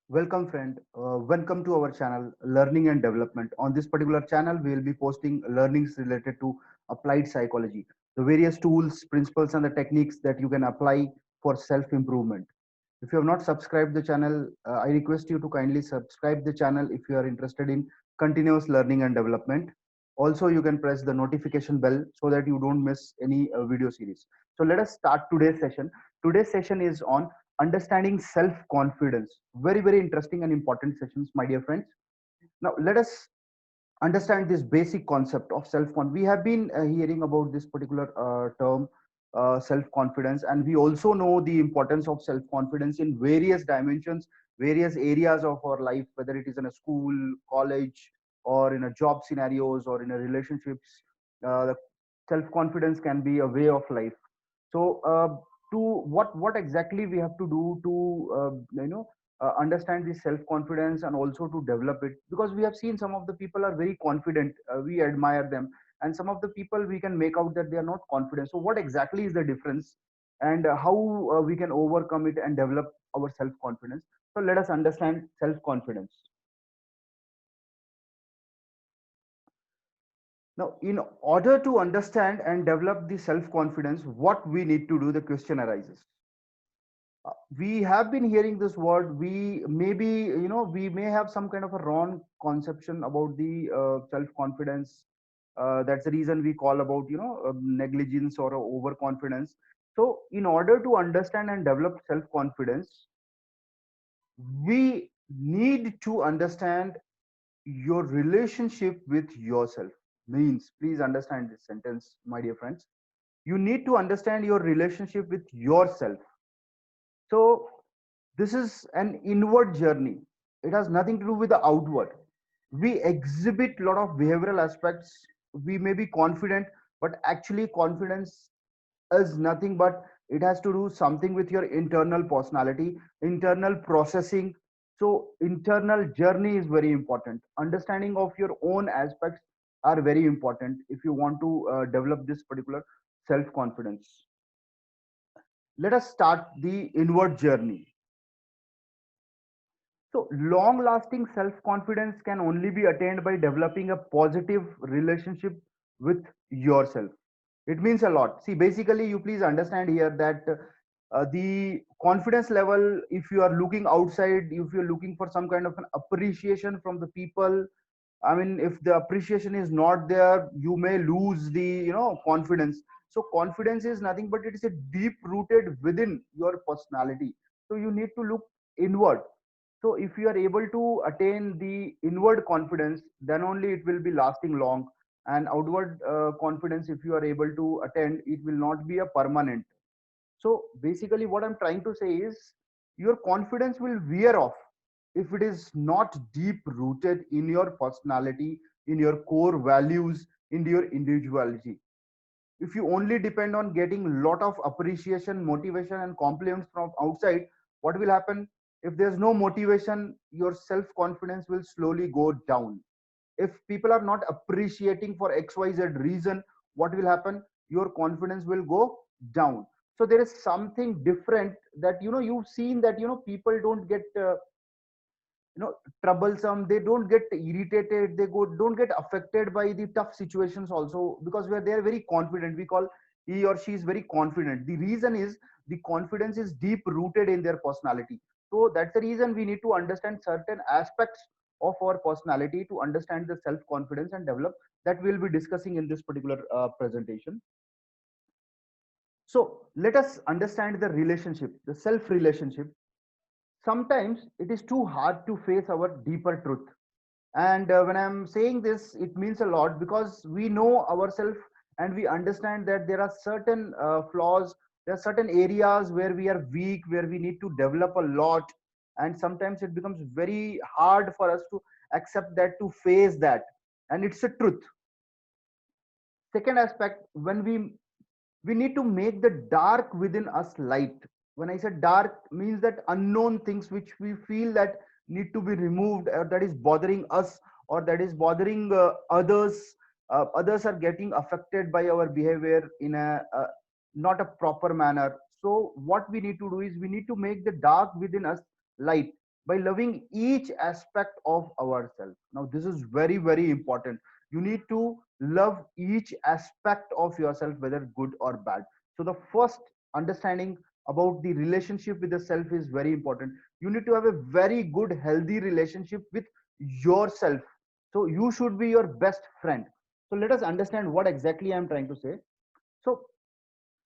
Welcome, friend. Welcome to our channel, Learning and Development. On this particular channel, we will be posting learnings related to applied psychology, the various tools, principles, and the techniques that you can apply for self improvement. If you have not subscribed the channel, I request you to kindly subscribe the channel if you are interested in continuous learning and development. Also, you can press the notification bell so that you don't miss any video series. So let us start today's session. Today's session is on understanding self confidence. Very, very interesting and important sessions, my dear friends. Now, let us understand this basic concept of self confidence. We have been hearing about this particular term, self confidence, and we also know the importance of self confidence in various dimensions, various areas of our life, whether it is in a school, college, or in a job scenarios or in a relationships. Self confidence can be a way of life. So, to what exactly we have to do to understand this self confidence and also to develop it, because we have seen some of the people are very confident, we admire them, and some of the people we can make out that they are not confident. So what exactly is the difference, and how we can overcome it and develop our self confidence? So let us understand self confidence. Now, in order to understand and develop the self confidence, what we need to do, the question arises. We have been hearing this word. We maybe, we may have some kind of a wrong conception about the self confidence. That's the reason we call about, negligence or overconfidence. So in order to understand and develop self confidence, we need to understand your relationship with yourself. Means, please understand this sentence, my dear friends. You need to understand your relationship with yourself. So this is an inward journey. It has nothing to do with the outward. We exhibit a lot of behavioral aspects. We may be confident, but actually confidence is nothing but it has to do something with your internal personality, internal processing. So internal journey is very important. Understanding of your own aspects are very important if you want to develop this particular self confidence. Let us start the inward journey. So, long lasting self confidence can only be attained by developing a positive relationship with yourself. It means a lot. See, basically, you please understand here that the confidence level, if you are looking outside, if you're looking for some kind of an appreciation from the people, I mean, if the appreciation is not there, you may lose the confidence. So confidence is nothing but it is a deep rooted within your personality. So you need to look inward. So if you are able to attain the inward confidence, then only it will be lasting long. And outward confidence, if you are able to attain, it will not be a permanent. So basically, what I'm trying to say is your confidence will wear off if it is not deep rooted in your personality, in your core values, in your individuality. If you only depend on getting a lot of appreciation, motivation, and compliments from outside, what will happen? If there's no motivation, your self confidence will slowly go down. If people are not appreciating for XYZ reason, what will happen? Your confidence will go down. So there is something different that you've seen that people don't get troublesome, they don't get irritated, they don't get affected by the tough situations also, because where they're very confident, we call he or she is very confident. The reason is the confidence is deep rooted in their personality. So that's the reason we need to understand certain aspects of our personality to understand the self confidence and develop. That we'll be discussing in this particular presentation. So let us understand the relationship, the self relationship. Sometimes it is too hard to face our deeper truth. And when I'm saying this, it means a lot because we know ourselves and we understand that there are certain flaws, there are certain areas where we are weak, where we need to develop a lot. And sometimes it becomes very hard for us to accept that, to face that. And it's a truth. Second aspect, when we need to make the dark within us light. When I say dark, means that unknown things which we feel that need to be removed, or that is bothering us, or that is bothering others. Others are getting affected by our behavior in a not a proper manner. So what we need to do is we need to make the dark within us light. by loving each aspect of ourselves. Now this is very very important. You need to love each aspect of yourself, whether good or bad. So the first understanding about the relationship with the self is very important. You need to have a very good healthy relationship with yourself. So you should be your best friend. So let us understand what exactly I am trying to say. So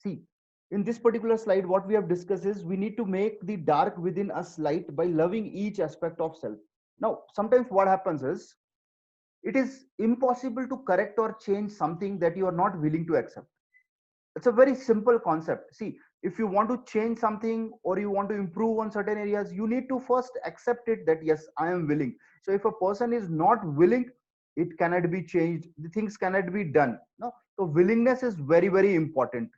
see, in this particular slide, what we have discussed is we need to make the dark within us light by loving each aspect of self. Now, sometimes what happens is it is impossible to correct or change something that you are not willing to accept. It's a very simple concept. See, if you want to change something or you want to improve on certain areas, you need to first accept it that yes, I am willing. So if a person is not willing, it cannot be changed, the things cannot be done. No, so willingness is very very important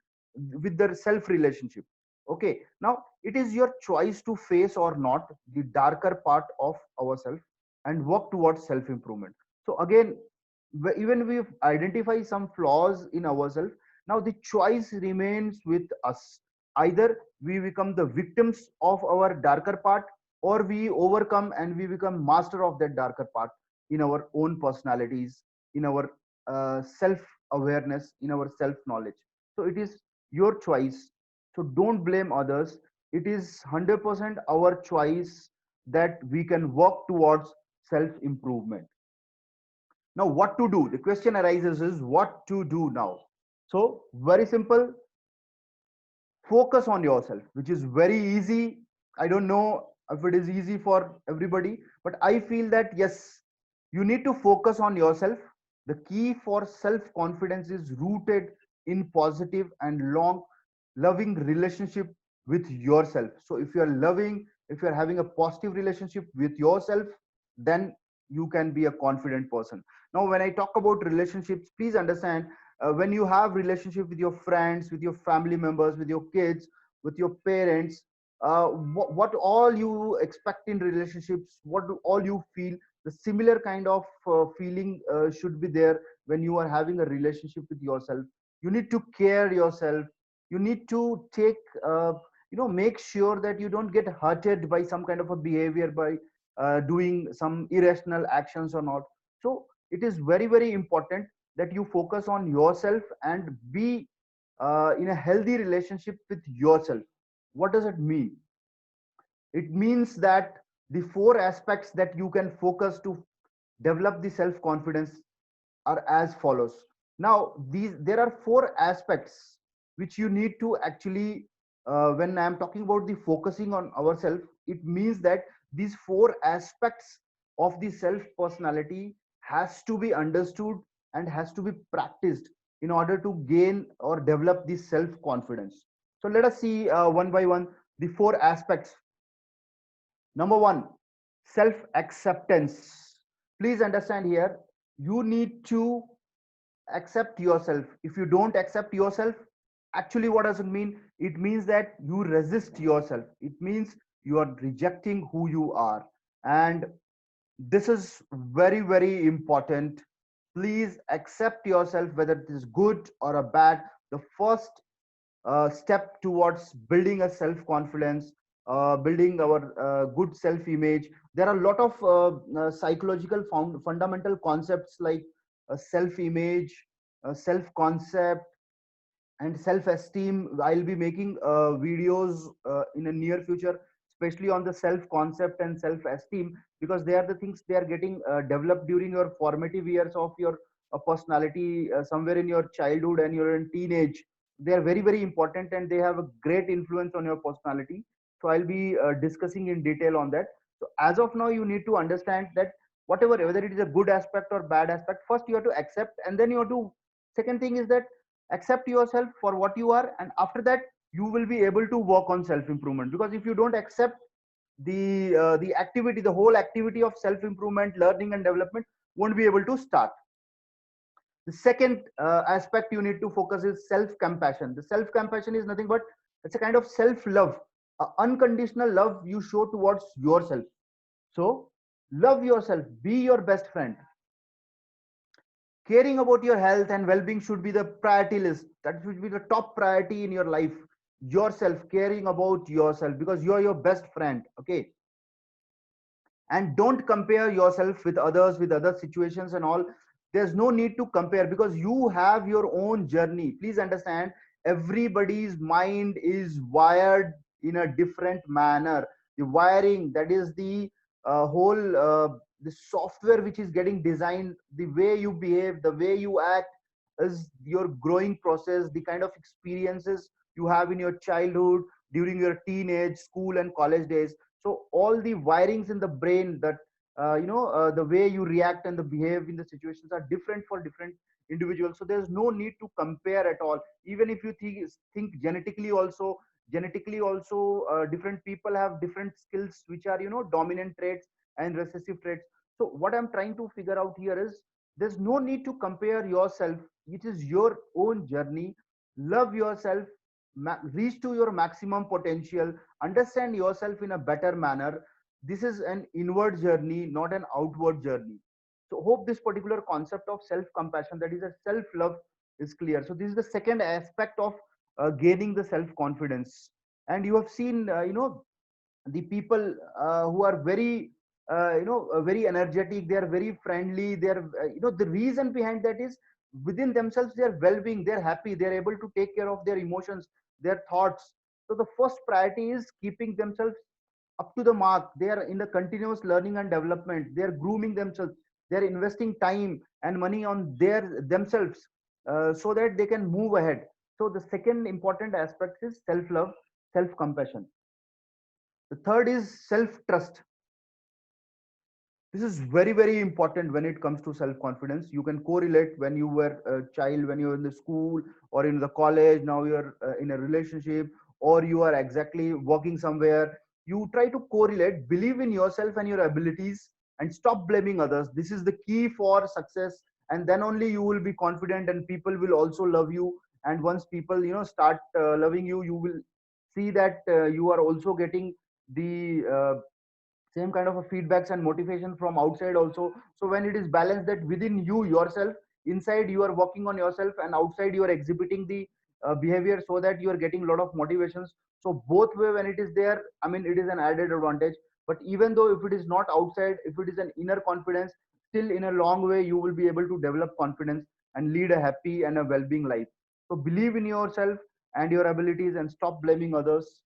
with the self relationship. Okay, now it is your choice to face or not the darker part of ourselves and work towards self improvement. So again, even we identify some flaws in ourselves, now the choice remains with us. Either we become the victims of our darker part, or we overcome and we become master of that darker part in our own personalities, in our self awareness, in our self knowledge. So it is your choice. So don't blame others. It is 100% our choice that we can work towards self improvement. Now, what to do? The question arises is what to do now. So, very simple, focus on yourself, which is very easy. I don't know if it is easy for everybody, but I feel that yes, you need to focus on yourself. The key for self confidence is rooted in positive and long loving relationship with yourself. So if you're loving, if you're having a positive relationship with yourself, then you can be a confident person. Now when I talk about relationships, please understand, when you have relationship with your friends, with your family members, with your kids, with your parents, what all you expect in relationships, what do all you feel, the similar kind of feeling should be there when you are having a relationship with yourself. You need to care yourself. You need to take make sure that you don't get hurted by some kind of a behavior, by doing some irrational actions or not. So it is very very important that you focus on yourself and be in a healthy relationship with yourself. What does it mean? It means that the four aspects that you can focus to develop the self confidence are as follows. Now these there are four aspects which you need to actually, when I am talking about the focusing on ourselves, it means that these four aspects of the self personality has to be understood and has to be practiced in order to gain or develop the self confidence. So let us see one by one the four aspects. Number one, self acceptance. Please understand here, you need to accept yourself. If you don't accept yourself, actually what does it mean? It means that you resist yourself. It means you are rejecting who you are. And this is very very important. Please accept yourself, whether it is good or a bad. The first step towards building a self confidence, building our good self image. There are a lot of psychological fundamental concepts like self image, self concept, and self esteem. I'll be making videos in a near future, especially on the self concept and self esteem, because they are the things they are getting developed during your formative years of your personality, somewhere in your childhood and you're in teenage. They are very very important and they have a great influence on your personality. So I'll be discussing in detail on that. So as of now, you need to understand that whatever, whether it is a good aspect or bad aspect, first you have to accept, and then you have to, second thing is that accept yourself for what you are, and after that you will be able to work on self improvement. Because if you don't accept the activity, the whole activity of self improvement, learning and development won't be able to start. The second aspect you need to focus is self compassion. The self compassion is nothing but it's a kind of self love, unconditional love you show towards yourself. So love yourself, be your best friend. Caring about your health and well-being should be the priority list. That should be the top priority in your life. Yourself, caring about yourself, because you're your best friend. Okay. And don't compare yourself with others, with other situations and all. There's no need to compare, because you have your own journey. Please understand, everybody's mind is wired in a different manner. The wiring, that is the whole the software which is getting designed, the way you behave, the way you act, is your growing process, the kind of experiences you have in your childhood, during your teenage, school and college days. So all the wirings in the brain, that the way you react and the behave in the situations are different for different individuals. So there's no need to compare at all. Even if you think genetically also, different people have different skills which are dominant traits and recessive traits. So what I'm trying to figure out here is, there's no need to compare yourself. It is your own journey. Love yourself, reach to your maximum potential, understand yourself in a better manner. This is an inward journey, not an outward journey. So hope this particular concept of self compassion, that is a self love, is clear. So this is the second aspect of gaining the self confidence. And you have seen the people who are very very energetic, they are very friendly, they are the reason behind that is, within themselves they are well-being, they're happy, they're able to take care of their emotions, their thoughts. So the first priority is keeping themselves up to the mark. They are in the continuous learning and development, they are grooming themselves, they are investing time and money on themselves, so that they can move ahead. So the second important aspect is self love, self compassion. The third is self trust. This is very, very important when it comes to self confidence. You can correlate when you were a child, when you're in the school or in the college, now you're in a relationship, or you are exactly working somewhere. You try to correlate, believe in yourself and your abilities, and stop blaming others. This is the key for success. And then only you will be confident, and people will also love you. And once people start loving you, you will see that you are also getting the same kind of a feedbacks and motivation from outside also. So when it is balanced, that within you yourself, inside you are working on yourself, and outside you are exhibiting the behavior, so that you are getting a lot of motivations. So both way, when it is there, I mean, it is an added advantage. But even though if it is not outside, if it is an inner confidence, still in a long way you will be able to develop confidence and lead a happy and a well-being life. So believe in yourself and your abilities, and stop blaming others.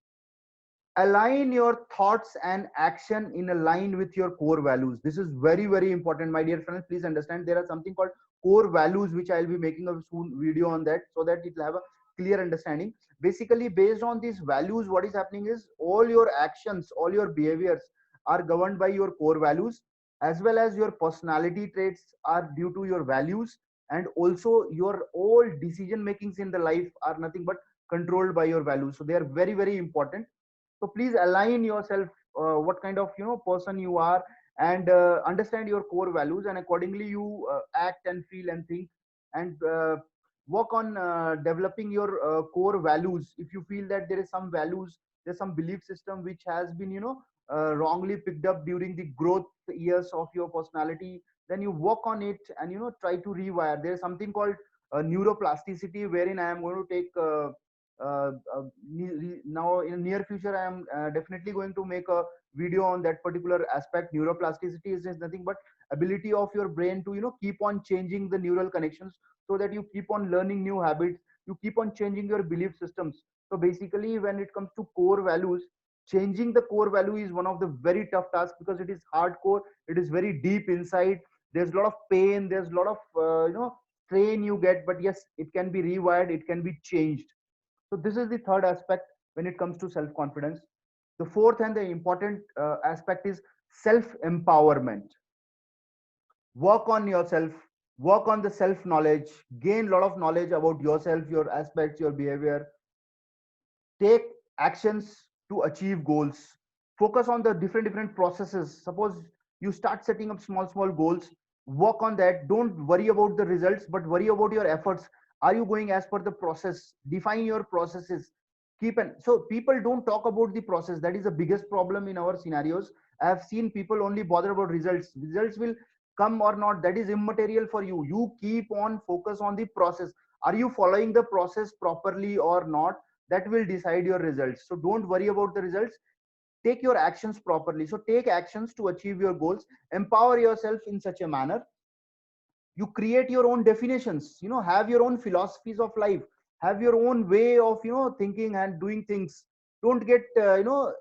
Align your thoughts and action in a line with your core values. This is very, very important, my dear friends. Please understand, there are something called core values, which I'll be making a soon video on that, so that it will have a clear understanding. Basically, based on these values, what is happening is, all your actions, all your behaviors are governed by your core values, as well as your personality traits are due to your values. And also your all decision makings in the life are nothing but controlled by your values. So they are very, very important. So please align yourself, what kind of person you are, and understand your core values, and accordingly you act and feel and think, and work on developing your core values. If you feel that there is some values, there's some belief system which has been wrongly picked up during the growth years of your personality, then you work on it and try to rewire. There's something called neuroplasticity, wherein I am going to take now in near future, I am definitely going to make a video on that particular aspect. Neuroplasticity is nothing but ability of your brain to keep on changing the neural connections, so that you keep on learning new habits, you keep on changing your belief systems. So basically, when it comes to core values, changing the core value is one of the very tough tasks, because it is hardcore, it is very deep inside. There's a lot of pain, there's a lot of strain you get, but yes, it can be rewired, it can be changed. So this is the third aspect when it comes to self confidence. The fourth and the important aspect is self empowerment. Work on yourself, work on the self knowledge, gain a lot of knowledge about yourself, your aspects, your behavior. Take actions to achieve goals. Focus on the different processes. Suppose you start setting up small goals, work on that. Don't worry about the results, but worry about your efforts. Are you going as per the process? Define your processes. Keep an So people don't talk about the process. That is the biggest problem in our scenarios. I have seen people only bother about results. Results will come or not, that is immaterial for you. You keep on focus on the process. Are you following the process properly or not? That will decide your results. So don't worry about the results. take your actions properly. So take actions to achieve your goals, empower yourself in such a manner. You create your own definitions, have your own philosophies of life, have your own way of thinking and doing things. Don't get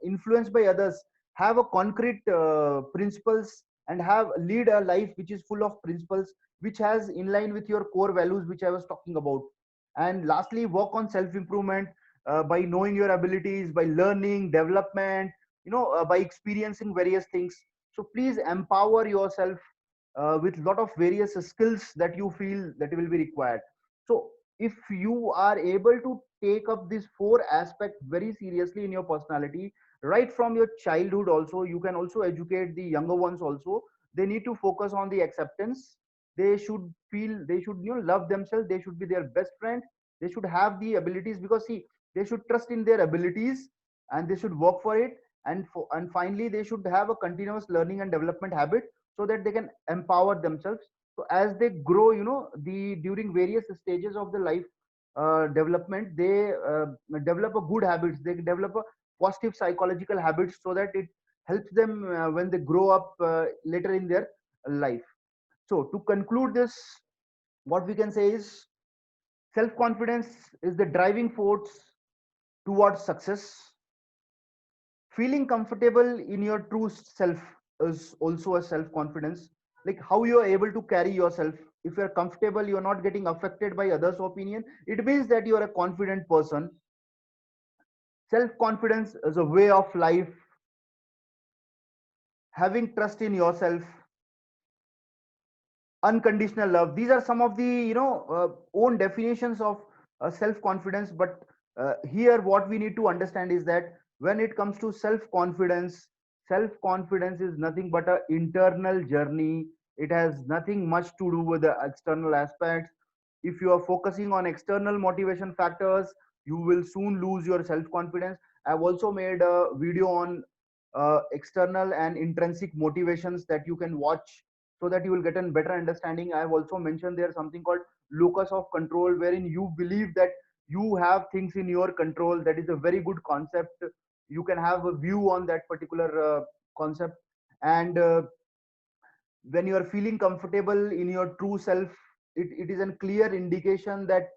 influenced by others. Have a concrete principles, and have lead a life which is full of principles, which has in line with your core values which I was talking about. And lastly, work on self improvement, by knowing your abilities, by learning development, by experiencing various things. So please empower yourself with lot of various skills that you feel that will be required. So if you are able to take up these four aspects very seriously in your personality, right from your childhood also, you can also educate the younger ones also. They need to focus on the acceptance. They should feel, they should love themselves, they should be their best friend. They should have the abilities, because see, they should trust in their abilities, and they should work for it. And finally, they should have a continuous learning and development habit, so that they can empower themselves. So as they grow, the during various stages of the life development, they develop a good habits, they develop a positive psychological habits, so that it helps them when they grow up later in their life. So to conclude this, what we can say is, self confidence is the driving force towards success. Feeling comfortable in your true self is also a self confidence. Like how you are able to carry yourself. If you're comfortable, you're not getting affected by others opinion, it means that you are a confident person. Self confidence is a way of life. Having trust in yourself, unconditional love, these are some of the own definitions of self confidence. But here what we need to understand is that when it comes to self confidence is nothing but a internal journey. It has nothing much to do with the external aspects. If you are focusing on external motivation factors, you will soon lose your self confidence. I've also made a video on external and intrinsic motivations that you can watch, so that you will get a better understanding. I have also mentioned there something called locus of control, wherein you believe that you have things in your control. That is a very good concept. You can have a view on that particular concept. And when you are feeling comfortable in your true self, it is a clear indication that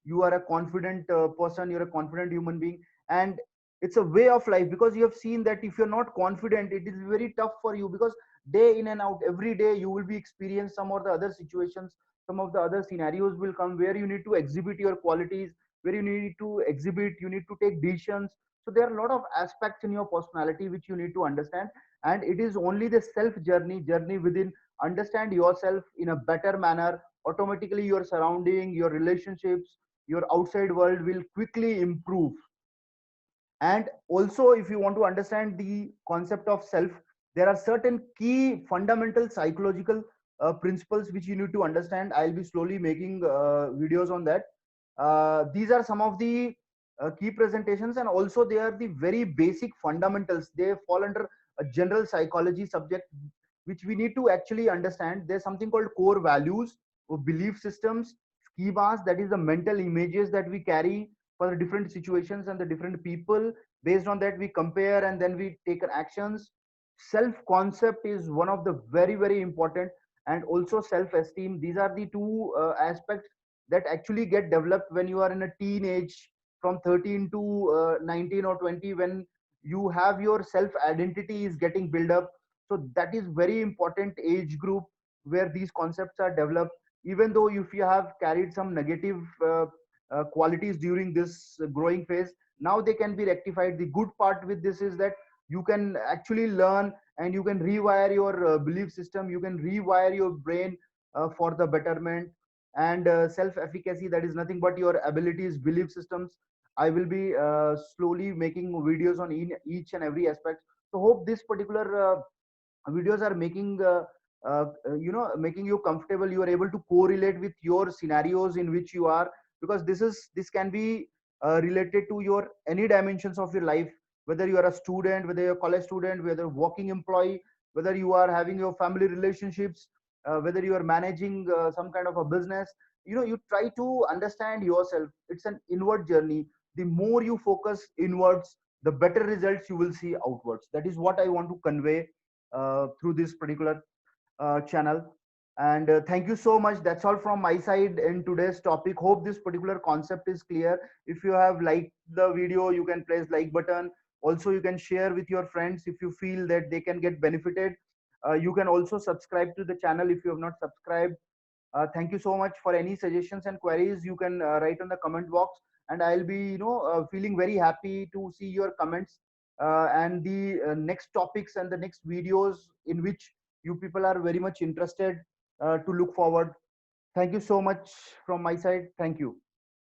you are a confident person, you're a confident human being. And it's a way of life, because you have seen that if you're not confident, it is very tough for you, because day in and out, every day you will be experiencing some or the other situations, some of the other scenarios will come where you need to exhibit your qualities, where you need to exhibit, you need to take decisions. So there are a lot of aspects in your personality which you need to understand. And it is only the self journey within. Understand yourself in a better manner, automatically your surrounding, your relationships, your outside world will quickly improve. And also, if you want to understand the concept of self, there are certain key fundamental psychological principles which you need to understand. I'll be slowly making videos on that. These are some of the key presentations, and also they are the very basic fundamentals. They fall under a general psychology subject, which we need to actually understand. There's something called core values or belief systems, schemas, that is the mental images that we carry for the different situations and the different people. Based on that, we compare and then we take actions. Self concept is one of the very important. And also self esteem. These are the two aspects that actually get developed when you are in a teenage, from 13 to 19 or 20, when you have your self identity is getting built up. So that is very important age group where these concepts are developed. Even though if you have carried some negative qualities during this growing phase, now they can be rectified. The good part with this is that you can actually learn, and you can rewire your belief system, you can rewire your brain for the betterment. And self efficacy, that is nothing but your abilities, belief systems. I will be slowly making videos on each and every aspect. So hope this particular videos are making making you comfortable, you are able to correlate with your scenarios in which you are. Because this can be related to your any dimensions of your life, whether you are a student, whether you're a college student, whether a working employee, whether you are having your family relationships, whether you are managing some kind of a business. You try to understand yourself. It's an inward journey. The more you focus inwards, the better results you will see outwards. That is what I want to convey through this particular channel. And thank you so much. That's all from my side in today's topic. Hope this particular concept is clear. If you have liked the video, you can press like button. Also, you can share with your friends if you feel that they can get benefited. You can also subscribe to the channel if you have not subscribed. Thank you so much. For any suggestions and queries, you can write on the comment box, and I'll be feeling very happy to see your comments and the next topics and the next videos in which you people are very much interested to look forward. Thank you so much from my side. Thank you.